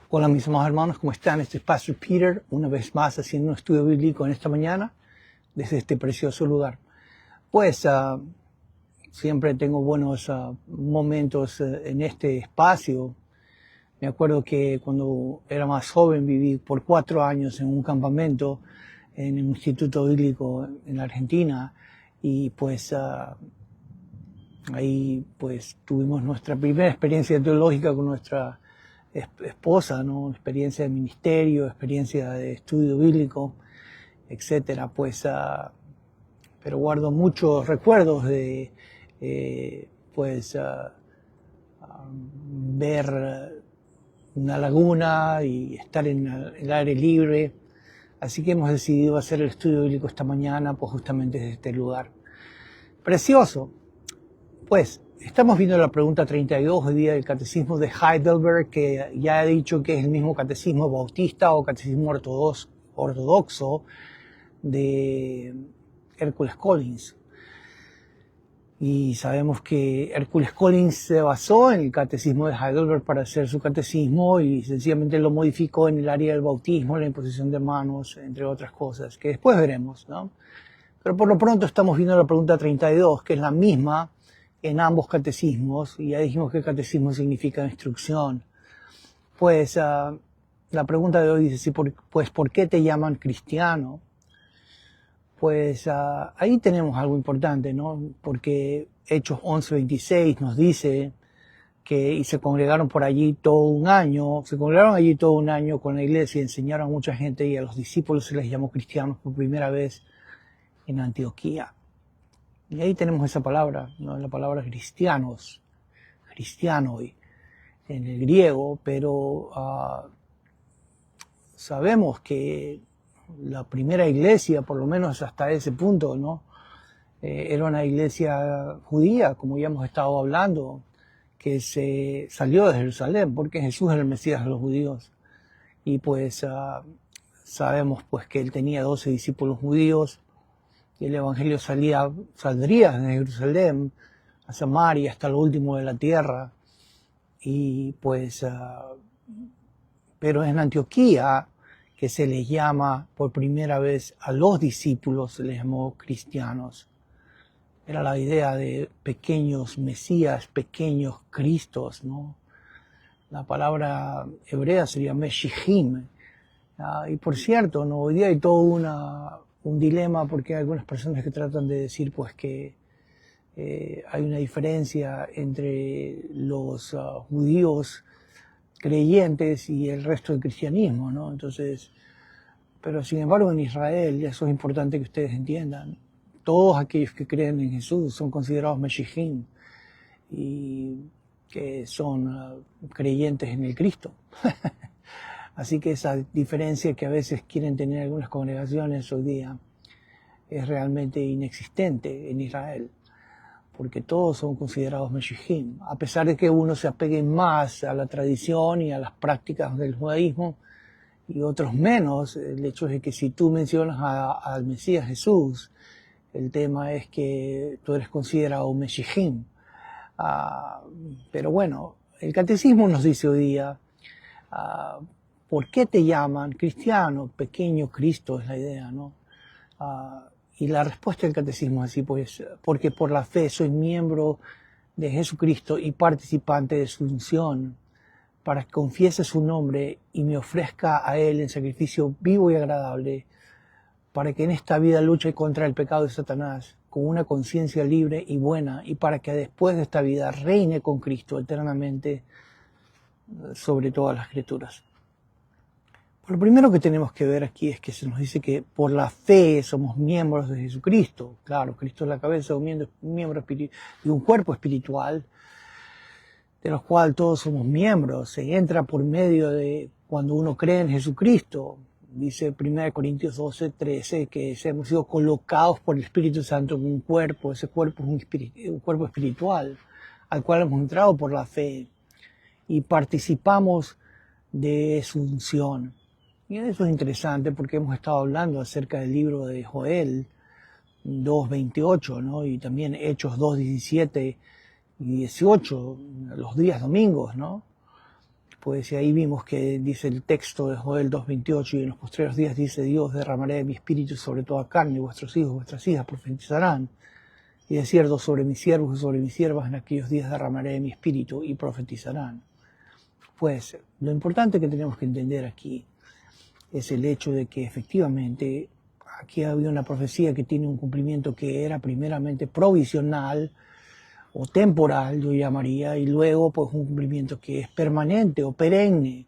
Hola mis amados hermanos, ¿cómo están? Este es Pastor Peter, una vez más haciendo un estudio bíblico en esta mañana, desde este precioso lugar. Pues siempre tengo buenos momentos en este espacio. Me acuerdo que cuando era más joven viví por 4 años en un campamento en el Instituto Bíblico en la Argentina y pues ahí pues tuvimos nuestra primera experiencia teológica con nuestra esposa, ¿no? Experiencia de ministerio, experiencia de estudio bíblico, etcétera. Pues, pero guardo muchos recuerdos de, ver una laguna y estar en el aire libre. Así que hemos decidido hacer el estudio bíblico esta mañana, pues justamente desde este lugar. Precioso. Pues, estamos viendo la pregunta 32 hoy día del Catecismo de Heidelberg, que ya he dicho que es el mismo catecismo bautista o catecismo ortodoxo de Hercules Collins. Y sabemos que Hercules Collins se basó en el catecismo de Heidelberg para hacer su catecismo y sencillamente lo modificó en el área del bautismo, la imposición de manos, entre otras cosas, que después veremos, ¿no? Pero por lo pronto estamos viendo la pregunta 32, que es la misma en ambos catecismos, y ya dijimos que catecismo significa instrucción. Pues la pregunta de hoy dice, pues ¿por qué te llaman cristiano? Pues ahí tenemos algo importante, ¿no? Porque Hechos 11:26 nos dice que y se congregaron allí todo un año con la iglesia y enseñaron a mucha gente y a los discípulos se les llamó cristianos por primera vez en Antioquía. Y ahí tenemos esa palabra, ¿no? La palabra cristianos, cristianoi, en el griego, pero sabemos que la primera iglesia, por lo menos hasta ese punto, ¿no? Era una iglesia judía, como ya hemos estado hablando, que se salió de Jerusalén, porque Jesús era el Mesías de los judíos. Y pues sabemos pues que él tenía 12 discípulos judíos, y el evangelio saldría de Jerusalén a Samaria hasta lo último de la tierra. Y pues, pero en Antioquía, que se les llama por primera vez a los discípulos, se les llamó cristianos. Era la idea de pequeños mesías, pequeños cristos, ¿no? La palabra hebrea sería Meshijim. Y por cierto, ¿no? Hoy día hay todo un dilema porque hay algunas personas que tratan de decir pues que hay una diferencia entre los judíos creyentes y el resto del cristianismo, ¿no? Entonces, pero sin embargo en Israel, y eso es importante que ustedes entiendan, todos aquellos que creen en Jesús son considerados Meshijim y que son creyentes en el Cristo. Así que esa diferencia que a veces quieren tener algunas congregaciones hoy día es realmente inexistente en Israel, porque todos son considerados Meshijim, a pesar de que unos se apeguen más a la tradición y a las prácticas del judaísmo y otros menos. El hecho es que si tú mencionas al Mesías Jesús, el tema es que tú eres considerado Meshijim. Pero bueno, el catecismo nos dice hoy día, ¿por qué te llaman cristiano? Pequeño Cristo es la idea, ¿no? Y la respuesta del catecismo es así, pues, porque por la fe soy miembro de Jesucristo y participante de su unción, para que confiese su nombre y me ofrezca a Él en sacrificio vivo y agradable, para que en esta vida luche contra el pecado de Satanás con una conciencia libre y buena, y para que después de esta vida reine con Cristo eternamente sobre todas las criaturas. Lo primero que tenemos que ver aquí es que se nos dice que por la fe somos miembros de Jesucristo. Claro, Cristo es la cabeza de un miembro de un cuerpo espiritual, de los cuales todos somos miembros. Se entra por medio de cuando uno cree en Jesucristo. Dice 1 Corintios 12:13 que hemos sido colocados por el Espíritu Santo en un cuerpo. Ese cuerpo es un cuerpo espiritual al cual hemos entrado por la fe y participamos de su unción. Y eso es interesante porque hemos estado hablando acerca del libro de Joel 2:28, ¿no? Y también Hechos 2:17 y 18, los días domingos, ¿no? pues ahí vimos que dice el texto de Joel 2:28, y en los postreros días dice Dios, derramaré de mi espíritu sobre toda carne, y vuestros hijos, vuestras hijas profetizarán. Y de cierto, sobre mis siervos y sobre mis siervas en aquellos días derramaré de mi espíritu y profetizarán. Pues lo importante que tenemos que entender aquí es el hecho de que efectivamente aquí había una profecía que tiene un cumplimiento que era primeramente provisional o temporal, yo llamaría, y luego pues un cumplimiento que es permanente o perenne.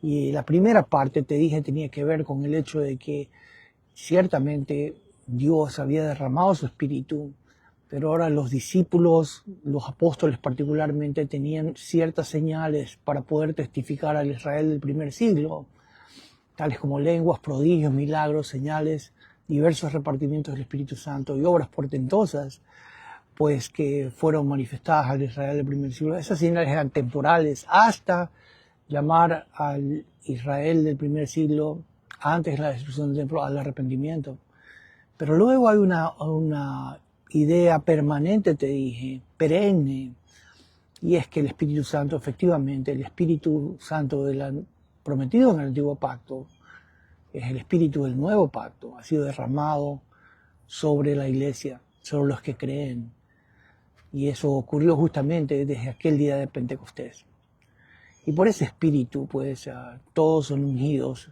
Y la primera parte, te dije, tenía que ver con el hecho de que ciertamente Dios había derramado su espíritu, pero ahora los discípulos, los apóstoles particularmente, tenían ciertas señales para poder testificar al Israel del primer siglo, tales como lenguas, prodigios, milagros, señales, diversos repartimientos del Espíritu Santo y obras portentosas, pues que fueron manifestadas al Israel del primer siglo. Esas señales eran temporales hasta llamar al Israel del primer siglo, antes de la destrucción del templo, al arrepentimiento. Pero luego hay una idea permanente, te dije, perenne, y es que el Espíritu Santo, efectivamente, el Espíritu Santo prometido en el Antiguo Pacto, es el Espíritu del Nuevo Pacto, ha sido derramado sobre la iglesia, sobre los que creen. Y eso ocurrió justamente desde aquel día de Pentecostés. Y por ese Espíritu, pues, todos son ungidos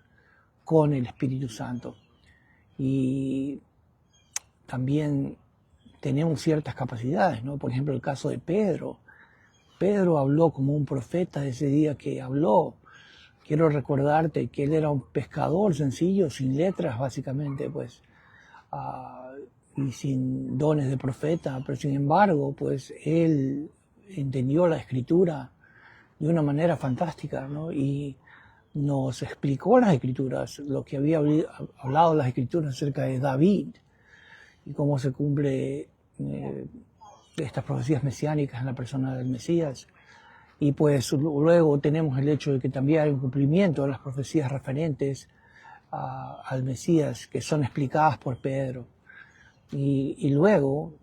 con el Espíritu Santo. Y también tenemos ciertas capacidades, ¿no? Por ejemplo, el caso de Pedro. Pedro habló como un profeta ese día que habló. Quiero recordarte que él era un pescador sencillo, sin letras básicamente, pues, y sin dones de profeta, pero sin embargo, pues, él entendió la Escritura de una manera fantástica, ¿no? Y nos explicó las Escrituras, lo que había hablado las Escrituras acerca de David y cómo se cumple estas profecías mesiánicas en la persona del Mesías. Y pues luego tenemos el hecho de que también hay un cumplimiento de las profecías referentes al Mesías que son explicadas por Pedro. Y luego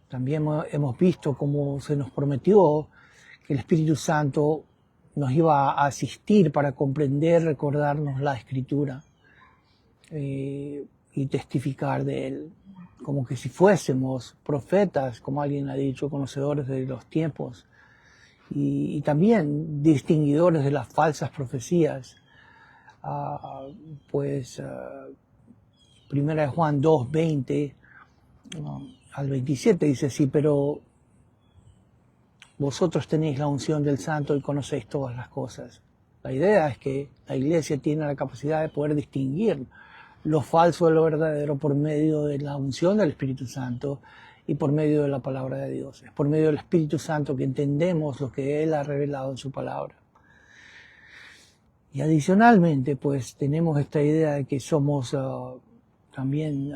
también hemos visto cómo se nos prometió que el Espíritu Santo nos iba a asistir para comprender, recordarnos la Escritura y testificar de Él, como que si fuésemos profetas, como alguien ha dicho, conocedores de los tiempos, y también distinguidores de las falsas profecías. Primera de Juan 2:20 al 27 dice así, pero vosotros tenéis la unción del Santo y conocéis todas las cosas. La idea es que la iglesia tiene la capacidad de poder distinguir lo falso de lo verdadero por medio de la unción del Espíritu Santo y por medio de la palabra de Dios. Es por medio del Espíritu Santo que entendemos lo que Él ha revelado en su palabra. Y adicionalmente, pues tenemos esta idea de que somos también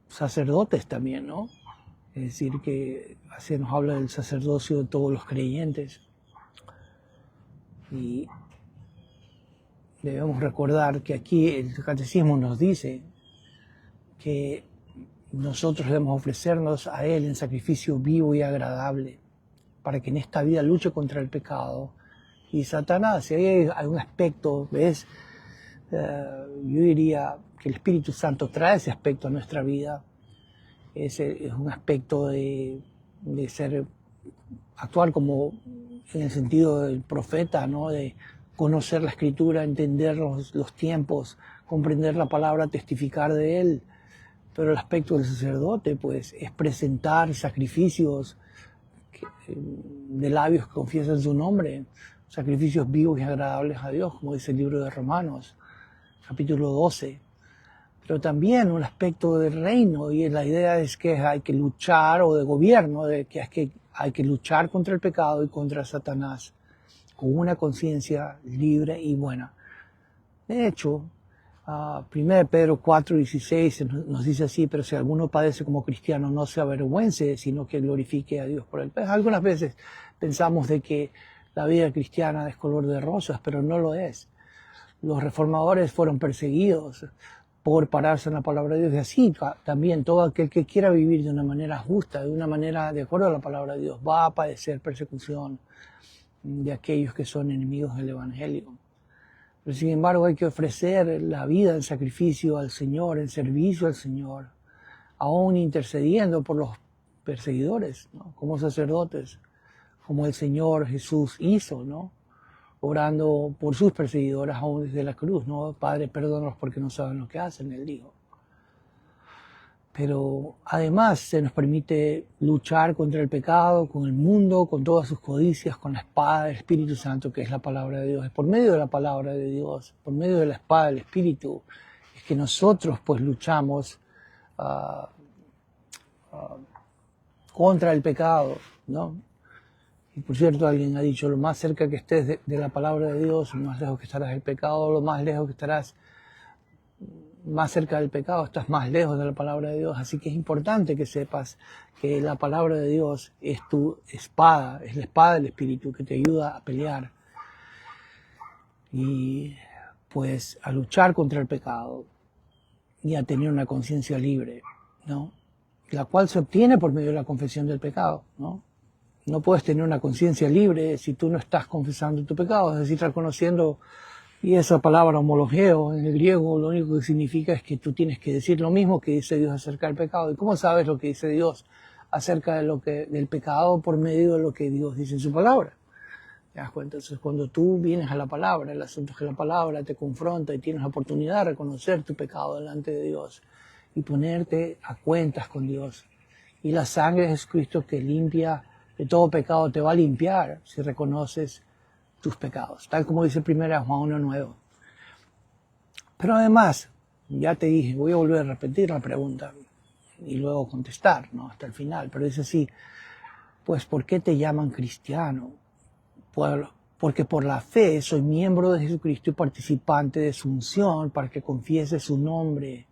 sacerdotes también, ¿no? Es decir, que así nos habla del sacerdocio de todos los creyentes. Y debemos recordar que aquí el catecismo nos dice que nosotros debemos ofrecernos a Él en sacrificio vivo y agradable para que en esta vida luche contra el pecado. Y Satanás, si hay algún aspecto, ¿ves? Yo diría que el Espíritu Santo trae ese aspecto a nuestra vida. Es un aspecto de actuar como en el sentido del profeta, ¿no? De conocer la Escritura, entender los tiempos, comprender la palabra, testificar de Él. Pero el aspecto del sacerdote, pues, es presentar sacrificios de labios que confiesan su nombre, sacrificios vivos y agradables a Dios, como dice el libro de Romanos, capítulo 12. Pero también un aspecto del reino, y la idea es que hay que luchar, o de gobierno, de que hay que luchar contra el pecado y contra Satanás, con una conciencia libre y buena. De hecho, 1 Pedro 4:16 nos dice así, pero si alguno padece como cristiano, no se avergüence, sino que glorifique a Dios por él. Pues algunas veces pensamos de que la vida cristiana es color de rosas, pero no lo es. Los reformadores fueron perseguidos por pararse en la palabra de Dios. Y así también todo aquel que quiera vivir de una manera justa, de una manera de acuerdo a la palabra de Dios, va a padecer persecución de aquellos que son enemigos del Evangelio. Pero sin embargo hay que ofrecer la vida en sacrificio al Señor, en servicio al Señor, aún intercediendo por los perseguidores, ¿no? Como sacerdotes, como el Señor Jesús hizo, ¿no? Orando por sus perseguidores aún desde la cruz, ¿no? Padre, perdónalos porque no saben lo que hacen, Él dijo. Pero además se nos permite luchar contra el pecado, con el mundo, con todas sus codicias, con la espada del Espíritu Santo, que es la palabra de Dios. Es por medio de la palabra de Dios, por medio de la espada del Espíritu, es que nosotros pues luchamos contra el pecado, ¿no? Y por cierto, alguien ha dicho, lo más cerca que estés de la palabra de Dios, lo más lejos que estarás del pecado, lo más lejos que estarás, más cerca del pecado, estás más lejos de la palabra de Dios. Así que es importante que sepas que la palabra de Dios es tu espada, es la espada del Espíritu que te ayuda a pelear y pues a luchar contra el pecado y a tener una conciencia libre, ¿no? La cual se obtiene por medio de la confesión del pecado, ¿no? No puedes tener una conciencia libre si tú no estás confesando tu pecado, es decir, reconociendo. Y esa palabra homologeo en el griego lo único que significa es que tú tienes que decir lo mismo que dice Dios acerca del pecado. ¿Y cómo sabes lo que dice Dios acerca del pecado? Por medio de lo que Dios dice en su palabra. ¿Te das cuenta? Entonces, cuando tú vienes a la palabra, el asunto es que la palabra te confronta y tienes la oportunidad de reconocer tu pecado delante de Dios y ponerte a cuentas con Dios. Y la sangre de Jesucristo que limpia de todo pecado te va a limpiar si reconoces tus pecados, tal como dice 1 Juan 1:9. Pero además, ya te dije, voy a volver a repetir la pregunta y luego contestar, ¿no? Hasta el final, pero dice así, pues ¿por qué te llaman cristiano? Porque por la fe soy miembro de Jesucristo y participante de su unción para que confiese su nombre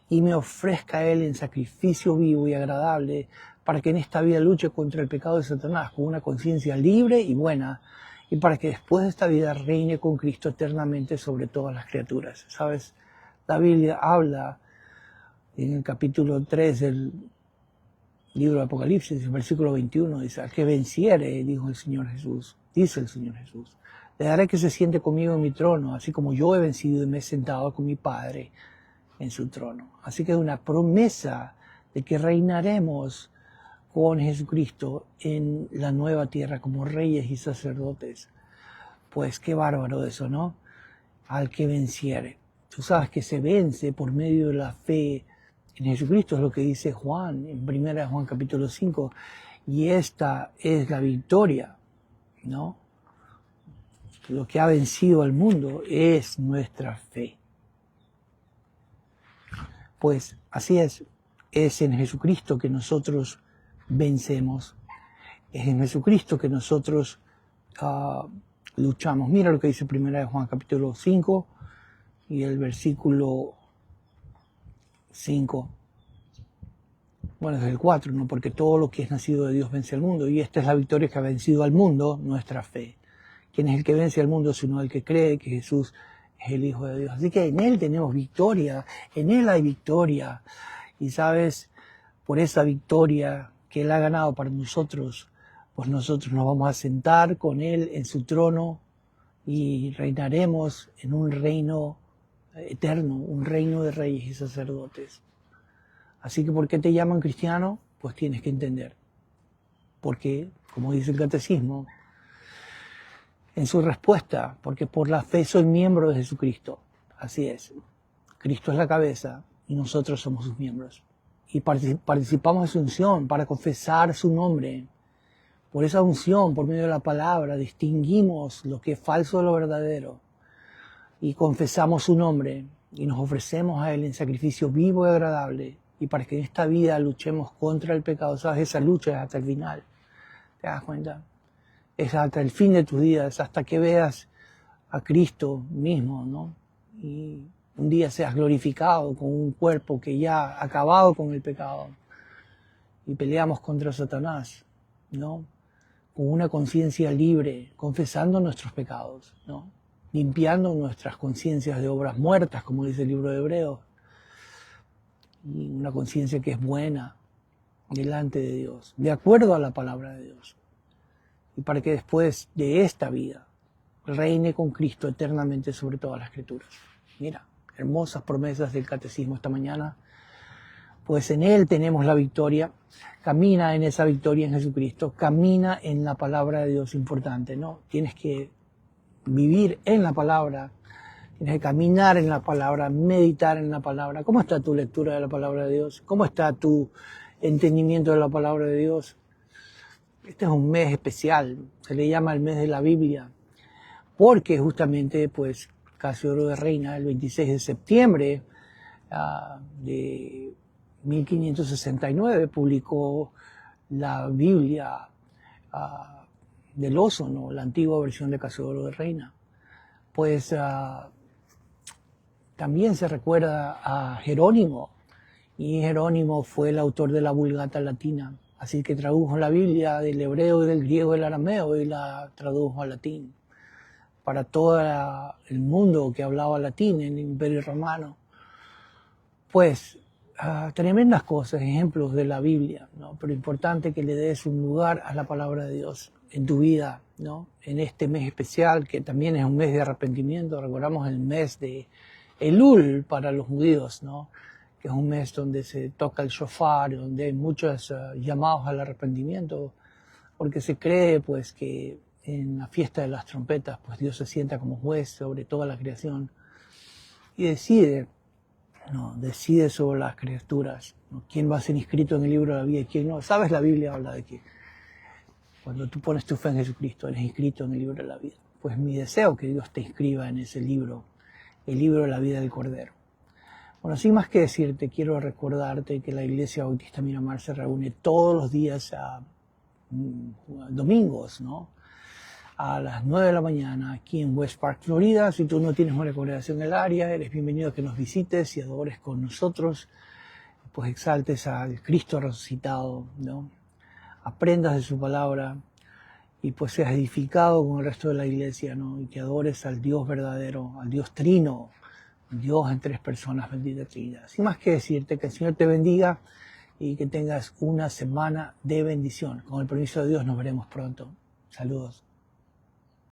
y me ofrezca a Él en sacrificio vivo y agradable para que en esta vida luche contra el pecado de Satanás con una conciencia libre y buena, y para que después de esta vida reine con Cristo eternamente sobre todas las criaturas. ¿Sabes? La Biblia habla en el capítulo 3 del libro de Apocalipsis, el versículo 21, dice, al que venciere, dijo el Señor Jesús, dice el Señor Jesús, le daré que se siente conmigo en mi trono, así como yo he vencido y me he sentado con mi Padre en su trono. Así que es una promesa de que reinaremos con Jesucristo en la nueva tierra como reyes y sacerdotes. Pues qué bárbaro eso, ¿no? Al que venciere. Tú sabes que se vence por medio de la fe en Jesucristo, es lo que dice Juan, en 1 Juan capítulo 5, y esta es la victoria, ¿no? Lo que ha vencido al mundo es nuestra fe. Pues así es en Jesucristo que nosotros vencemos, es en Jesucristo que nosotros luchamos. Mira lo que dice 1 Juan capítulo 5 y el versículo 5. Bueno, es el 4, ¿no? Porque todo lo que es nacido de Dios vence al mundo, y esta es la victoria que ha vencido al mundo, nuestra fe. ¿Quién es el que vence al mundo sino el que cree que Jesús es el Hijo de Dios? Así que en Él tenemos victoria, en Él hay victoria. Y sabes, por esa victoria que Él ha ganado para nosotros, pues nosotros nos vamos a sentar con Él en su trono y reinaremos en un reino eterno, un reino de reyes y sacerdotes. Así que, ¿por qué te llaman cristiano? Pues tienes que entender. Porque, como dice el catecismo, en su respuesta, porque por la fe soy miembro de Jesucristo. Así es. Cristo es la cabeza y nosotros somos sus miembros. Y participamos de su unción para confesar su nombre. Por esa unción, por medio de la palabra, distinguimos lo que es falso de lo verdadero. Y confesamos su nombre y nos ofrecemos a Él en sacrificio vivo y agradable. Y para que en esta vida luchemos contra el pecado. ¿Sabes? Esa lucha es hasta el final. ¿Te das cuenta? Es hasta el fin de tus días, hasta que veas a Cristo mismo, ¿no? Y un día seas glorificado con un cuerpo que ya ha acabado con el pecado. Y peleamos contra Satanás, ¿no? Con una conciencia libre, confesando nuestros pecados, ¿no? Limpiando nuestras conciencias de obras muertas, como dice el libro de Hebreos, y una conciencia que es buena delante de Dios, de acuerdo a la palabra de Dios, y para que después de esta vida reine con Cristo eternamente sobre todas las escrituras. Mira, hermosas promesas del catecismo esta mañana. Pues en Él tenemos la victoria. Camina en esa victoria en Jesucristo. Camina en la palabra de Dios, importante, ¿no? Tienes que vivir en la palabra. Tienes que caminar en la palabra, meditar en la palabra. ¿Cómo está tu lectura de la palabra de Dios? ¿Cómo está tu entendimiento de la palabra de Dios? Este es un mes especial. Se le llama el mes de la Biblia. Porque justamente, pues, Casiodoro de Reina, el 26 de septiembre de 1569, publicó la Biblia del Oso, ¿no? La antigua versión de Casiodoro de Reina. Pues también se recuerda a Jerónimo, y Jerónimo fue el autor de la Vulgata latina, así que tradujo la Biblia del hebreo, del griego, del arameo y la tradujo al latín para todo el mundo que hablaba latín en el Imperio Romano. Pues tremendas cosas, ejemplos de la Biblia, ¿no? Pero importante que le des un lugar a la palabra de Dios en tu vida, ¿no? En este mes especial, que también es un mes de arrepentimiento. Recordamos el mes de Elul para los judíos, ¿no? Que es un mes donde se toca el shofar, donde hay muchos llamados al arrepentimiento, porque se cree, pues, que en la fiesta de las trompetas, pues Dios se sienta como juez sobre toda la creación y decide sobre las criaturas, ¿no? Quién va a ser inscrito en el libro de la vida y quién no. ¿Sabes? La Biblia habla de que cuando tú pones tu fe en Jesucristo, eres inscrito en el libro de la vida. Pues mi deseo es que Dios te inscriba en ese libro, el libro de la vida del Cordero. Bueno, sin más que decirte, quiero recordarte que la Iglesia Bautista Miramar se reúne todos los días domingos, ¿no? A las 9 de la mañana aquí en West Park, Florida. Si tú no tienes una congregación en el área, eres bienvenido a que nos visites y adores con nosotros, pues exaltes al Cristo resucitado, ¿no? Aprendas de su palabra y pues seas edificado con el resto de la iglesia, ¿no? Y que adores al Dios verdadero, al Dios trino, Dios en tres personas, bendita Trinidad. Sin más que decirte, que el Señor te bendiga y que tengas una semana de bendición. Con el permiso de Dios nos veremos pronto. Saludos.